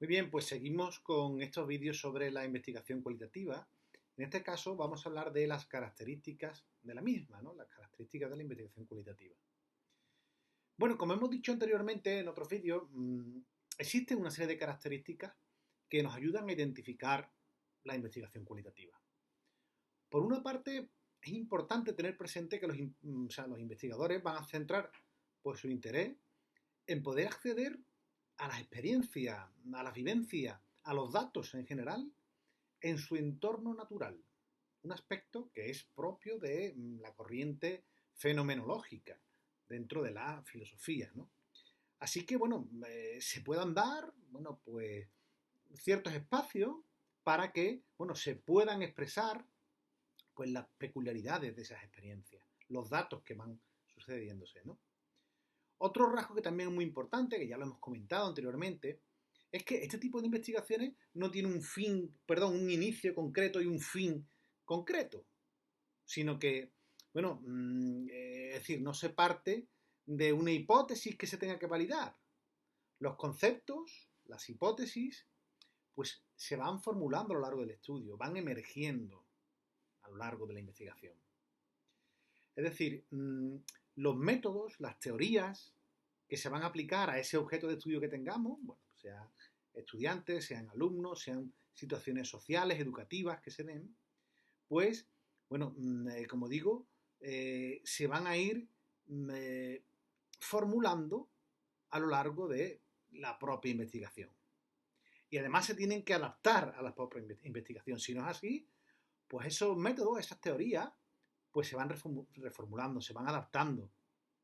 Muy bien, pues seguimos con estos vídeos sobre la investigación cualitativa. En este caso vamos a hablar de las características de la misma, ¿no? Las características de la investigación cualitativa. Bueno, como hemos dicho anteriormente en otros vídeos, existen una serie de características que nos ayudan a identificar la investigación cualitativa. Por una parte, es importante tener presente que los investigadores van a centrar pues, su interés en poder acceder a las experiencias, a las vivencias, a los datos en general, en su entorno natural. Un aspecto que es propio de la corriente fenomenológica dentro de la filosofía, ¿no? Así que, bueno, se puedan dar, bueno, pues ciertos espacios para que, bueno, se puedan expresar, pues las peculiaridades de esas experiencias, los datos que van sucediéndose, ¿no? Otro rasgo que también es muy importante, que ya lo hemos comentado anteriormente, es que este tipo de investigaciones no tiene un inicio concreto y un fin concreto, sino que, bueno, es decir, no se parte de una hipótesis que se tenga que validar. Los conceptos, las hipótesis, pues se van formulando a lo largo del estudio, van emergiendo a lo largo de la investigación. Es decir, los métodos, las teorías que se van a aplicar a ese objeto de estudio que tengamos, bueno, sean estudiantes, sean alumnos, sean situaciones sociales, educativas que se den, pues, bueno, como digo, se van a ir formulando a lo largo de la propia investigación. Y además se tienen que adaptar a la propia investigación. Si no es así, pues esos métodos, esas teorías, pues se van reformulando, se van adaptando.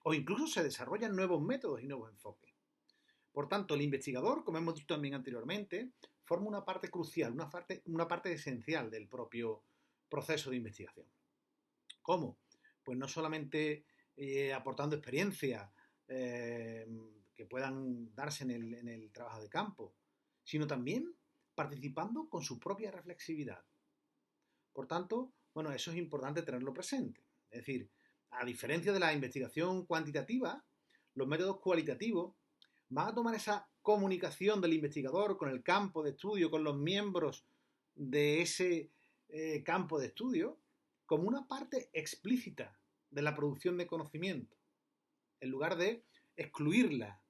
O incluso se desarrollan nuevos métodos y nuevos enfoques. Por tanto, el investigador, como hemos dicho también anteriormente, forma una parte crucial, una parte esencial del propio proceso de investigación. ¿Cómo? Pues no solamente aportando experiencia que puedan darse en el trabajo de campo, sino también participando con su propia reflexividad. Por tanto, bueno, eso es importante tenerlo presente. Es decir, a diferencia de la investigación cuantitativa, los métodos cualitativos van a tomar esa comunicación del investigador con el campo de estudio, con los miembros de ese campo de estudio, como una parte explícita de la producción de conocimiento, en lugar de excluirla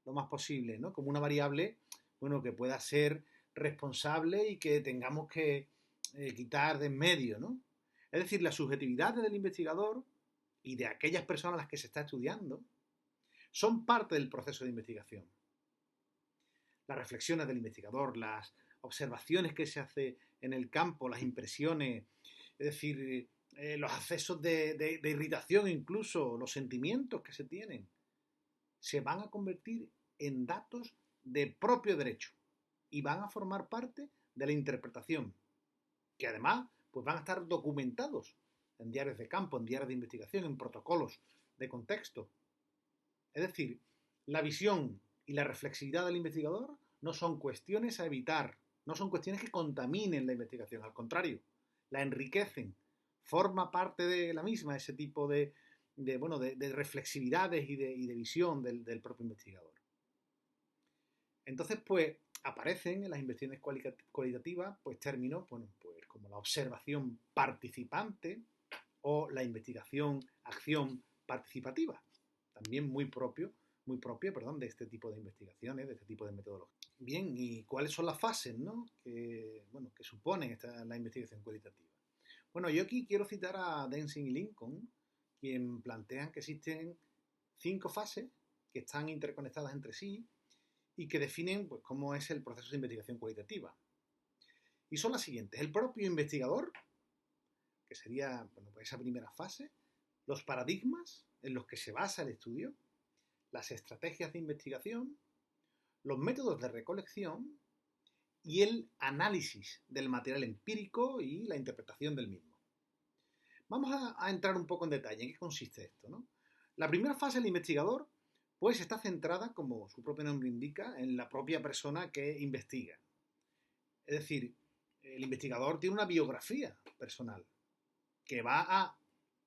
lo más posible, ¿no? Como una variable, bueno, que pueda ser responsable y que tengamos que quitar de en medio, ¿no? Es decir, la subjetividad del investigador y de aquellas personas a las que se está estudiando son parte del proceso de investigación. Las reflexiones del investigador, las observaciones que se hace en el campo, las impresiones, es decir, los accesos de irritación incluso, los sentimientos que se tienen, se van a convertir en datos de propio derecho y van a formar parte de la interpretación, que además pues van a estar documentados en diarios de campo, en diarios de investigación, en protocolos de contexto. Es decir, la visión y la reflexividad del investigador no son cuestiones a evitar, no son cuestiones que contaminen la investigación, al contrario, la enriquecen, forma parte de la misma ese tipo de reflexividades y de visión del propio investigador. Entonces, pues, aparecen en las investigaciones cualitativas pues términos bueno, pues, como la observación participante o la investigación acción participativa, también muy propia, de este tipo de investigaciones, de este tipo de metodología. Bien, ¿y cuáles son las fases, ¿no? que supone la investigación cualitativa? Bueno, yo aquí quiero citar a Densing y Lincoln, quien plantean que existen 5 fases que están interconectadas entre sí y que definen pues, cómo es el proceso de investigación cualitativa. Y son las siguientes. El propio investigador, que sería bueno, pues esa primera fase, los paradigmas en los que se basa el estudio, las estrategias de investigación, los métodos de recolección y el análisis del material empírico y la interpretación del mismo. Vamos a entrar un poco en detalle en qué consiste esto, ¿no? La primera fase del investigador pues está centrada, como su propio nombre indica, en la propia persona que investiga. Es decir, el investigador tiene una biografía personal que va a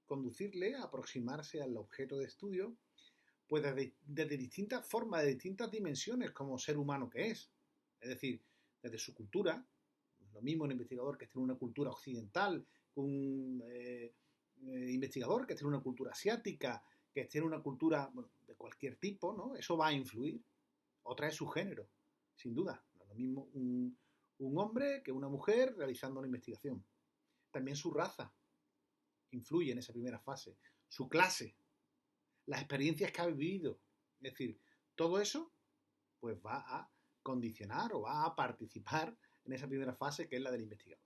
conducirle a aproximarse al objeto de estudio pues desde distintas formas, de distintas dimensiones como ser humano que es. Es decir, desde su cultura, lo mismo un investigador que esté en una cultura occidental, un investigador que esté en una cultura asiática, que esté en una cultura, bueno, de cualquier tipo, ¿no? Eso va a influir. Otra es su género, sin duda. No es lo mismo un hombre que una mujer realizando una investigación. También su raza influye en esa primera fase. Su clase, las experiencias que ha vivido. Es decir, todo eso pues va a condicionar o va a participar en esa primera fase que es la del investigador.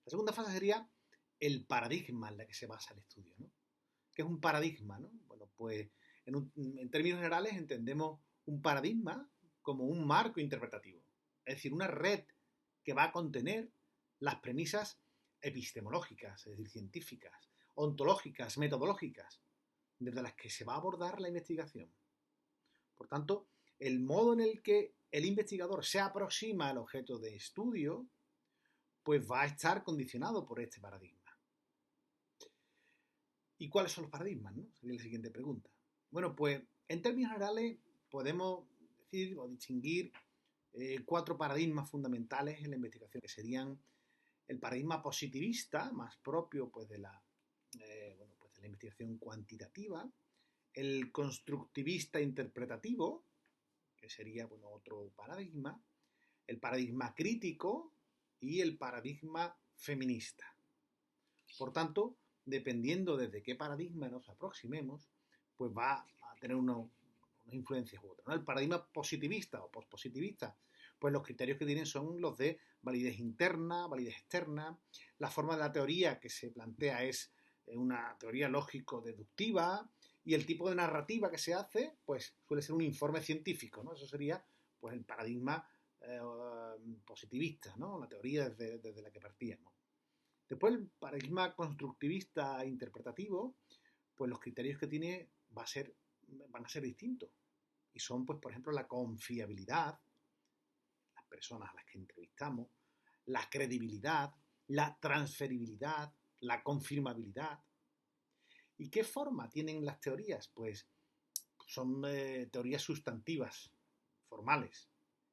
La segunda fase sería el paradigma en la que se basa el estudio, ¿no? ¿Qué es un paradigma, no? Bueno, pues en términos generales entendemos un paradigma como un marco interpretativo, es decir, una red que va a contener las premisas epistemológicas, es decir, científicas, ontológicas, metodológicas, desde las que se va a abordar la investigación. Por tanto, el modo en el que el investigador se aproxima al objeto de estudio, pues va a estar condicionado por este paradigma. ¿Y cuáles son los paradigmas, no? Sería la siguiente pregunta. Bueno, pues en términos generales podemos decir o distinguir 4 paradigmas fundamentales en la investigación, que serían el paradigma positivista, más propio pues, de la investigación cuantitativa, el constructivista interpretativo, que sería bueno, otro paradigma, el paradigma crítico y el paradigma feminista. Por tanto, dependiendo desde qué paradigma nos aproximemos, pues va a tener unas influencias u otras, ¿no? El paradigma positivista o pospositivista, pues los criterios que tienen son los de validez interna, validez externa, la forma de la teoría que se plantea es una teoría lógico-deductiva, y el tipo de narrativa que se hace, pues suele ser un informe científico, ¿no? Eso sería pues el paradigma positivista, ¿no? La teoría desde la que partíamos. Después el paradigma constructivista interpretativo, pues los criterios que tiene van a ser distintos. Y son, pues, por ejemplo, la confiabilidad, las personas a las que entrevistamos, la credibilidad, la transferibilidad, la confirmabilidad. ¿Y qué forma tienen las teorías? Pues son teorías sustantivas, formales.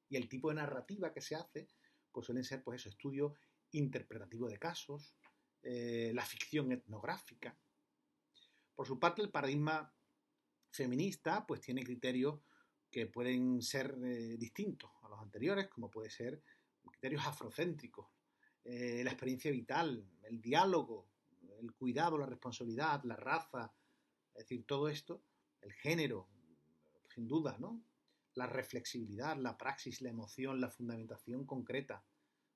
Y el tipo de narrativa que se hace, pues suelen ser, pues eso, estudios interpretativos de casos, la ficción etnográfica. Por su parte, el paradigma feminista, pues tiene criterios que pueden ser distintos a los anteriores, como puede ser criterios afrocéntricos, la experiencia vital, el diálogo, el cuidado, la responsabilidad, la raza, es decir, todo esto, el género, sin duda, ¿no? La reflexibilidad, la praxis, la emoción, la fundamentación concreta,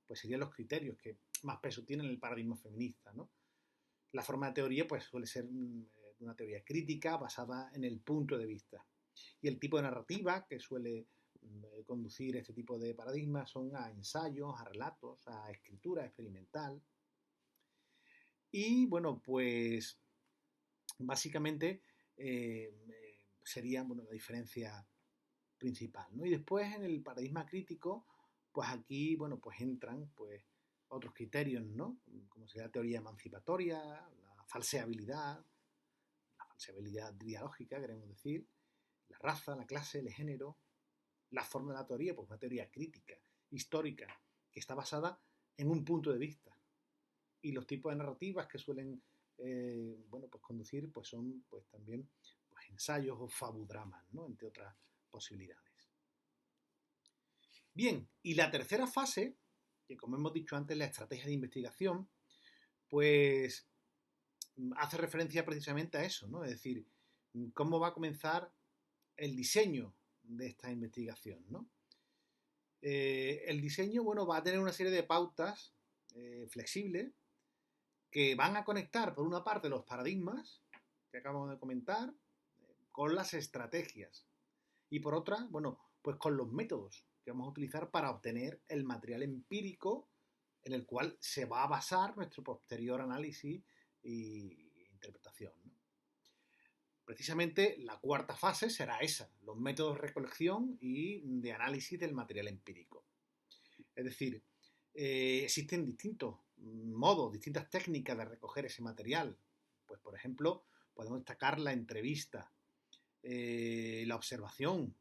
pues serían los criterios que más peso tienen en el paradigma feminista, ¿no? La forma de teoría, pues suele ser una teoría crítica basada en el punto de vista. Y el tipo de narrativa que suele conducir este tipo de paradigmas son a ensayos, a relatos, a escritura experimental. Y bueno, pues básicamente sería bueno, la diferencia principal, ¿no? Y después en el paradigma crítico, pues aquí, bueno, pues entran pues otros criterios, ¿no? Como sería la teoría emancipatoria, la falseabilidad dialógica, queremos decir, la raza, la clase, el género, la forma de la teoría, pues una teoría crítica, histórica, que está basada en un punto de vista. Y los tipos de narrativas que suelen bueno, pues conducir pues son pues también pues, ensayos o fabudramas, ¿no? Entre otras posibilidades. Bien, y la tercera fase, que como hemos dicho antes, la estrategia de investigación, pues hace referencia precisamente a eso, ¿no? Es decir, cómo va a comenzar el diseño de esta investigación, ¿no? El diseño, bueno, va a tener una serie de pautas flexibles que van a conectar, por una parte, los paradigmas que acabamos de comentar con las estrategias y por otra, bueno, pues con los métodos que vamos a utilizar para obtener el material empírico en el cual se va a basar nuestro posterior análisis e interpretación, ¿no? Precisamente la cuarta fase será esa, los métodos de recolección y de análisis del material empírico. Es decir, existen distintos modos, distintas técnicas de recoger ese material. Pues, por ejemplo, podemos destacar la entrevista, la observación,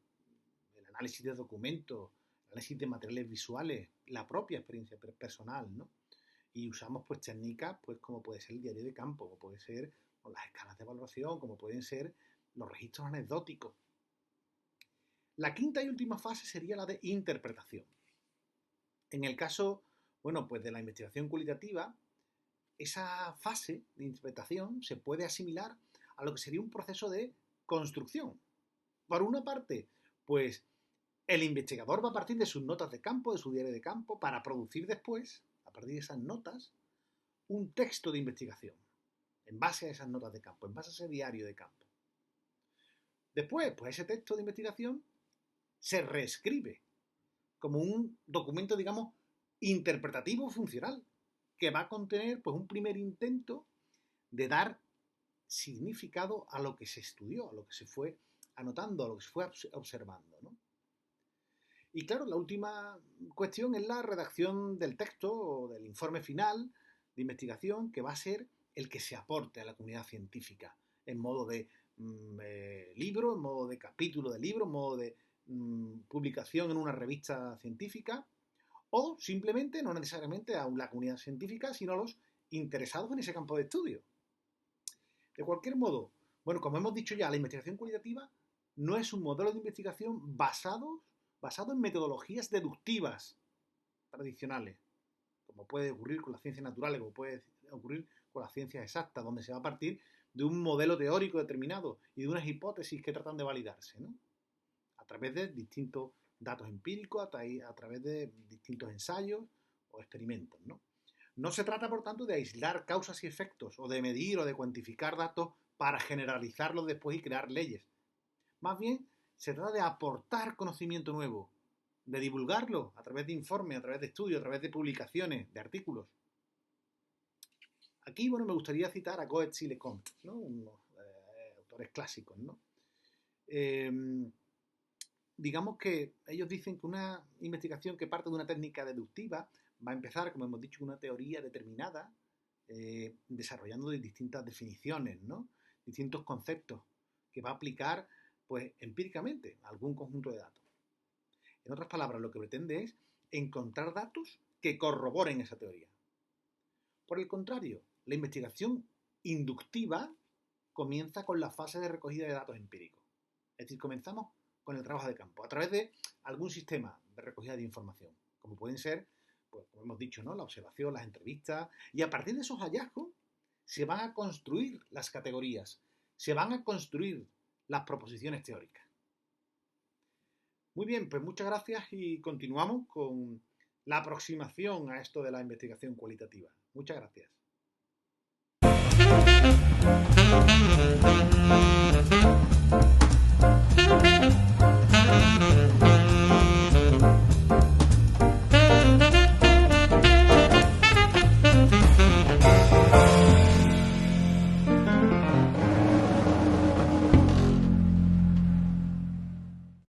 el análisis de documentos, el análisis de materiales visuales, la propia experiencia personal, ¿no? Y usamos pues técnicas pues como puede ser el diario de campo, como puede ser las escalas de evaluación, como pueden ser los registros anecdóticos. La quinta y última fase sería la de interpretación. En el caso, bueno, pues de la investigación cualitativa, esa fase de interpretación se puede asimilar a lo que sería un proceso de construcción. Por una parte, pues el investigador va a partir de sus notas de campo, de su diario de campo, para producir después, a partir de esas notas, un texto de investigación, en base a esas notas de campo, en base a ese diario de campo. Después, pues ese texto de investigación se reescribe como un documento, digamos, interpretativo funcional, que va a contener pues un primer intento de dar significado a lo que se estudió, a lo que se fue anotando, a lo que se fue observando, ¿no? Y claro, la última cuestión es la redacción del texto o del informe final de investigación, que va a ser el que se aporte a la comunidad científica en modo de libro, en modo de capítulo de libro, en modo de publicación en una revista científica, o simplemente, no necesariamente a la comunidad científica, sino a los interesados en ese campo de estudio. De cualquier modo, bueno, como hemos dicho ya, la investigación cualitativa no es un modelo de investigación basado en metodologías deductivas tradicionales, como puede ocurrir con las ciencias naturales, como puede ocurrir con las ciencias exactas, donde se va a partir de un modelo teórico determinado y de unas hipótesis que tratan de validarse, ¿no? A través de distintos datos empíricos, a través de distintos ensayos o experimentos, ¿no? No se trata, por tanto, de aislar causas y efectos o de medir o de cuantificar datos para generalizarlos después y crear leyes. Más bien, se trata de aportar conocimiento nuevo, de divulgarlo a través de informes, a través de estudios, a través de publicaciones, de artículos. Aquí, bueno, me gustaría citar a Goetz y Lecomte, ¿no? Unos autores clásicos, ¿no? Digamos que ellos dicen que una investigación que parte de una técnica deductiva va a empezar, como hemos dicho, una teoría determinada, desarrollando distintas definiciones, ¿no? Distintos conceptos que va a aplicar, pues, empíricamente a algún conjunto de datos. En otras palabras, lo que pretende es encontrar datos que corroboren esa teoría. Por el contrario, la investigación inductiva comienza con la fase de recogida de datos empíricos. Es decir, comenzamos con el trabajo de campo, a través de algún sistema de recogida de información, como pueden ser, pues, como hemos dicho, ¿no? La observación, las entrevistas, y a partir de esos hallazgos se van a construir las categorías, se van a construir las proposiciones teóricas. Muy bien, pues muchas gracias y continuamos con la aproximación a esto de la investigación cualitativa. Muchas gracias.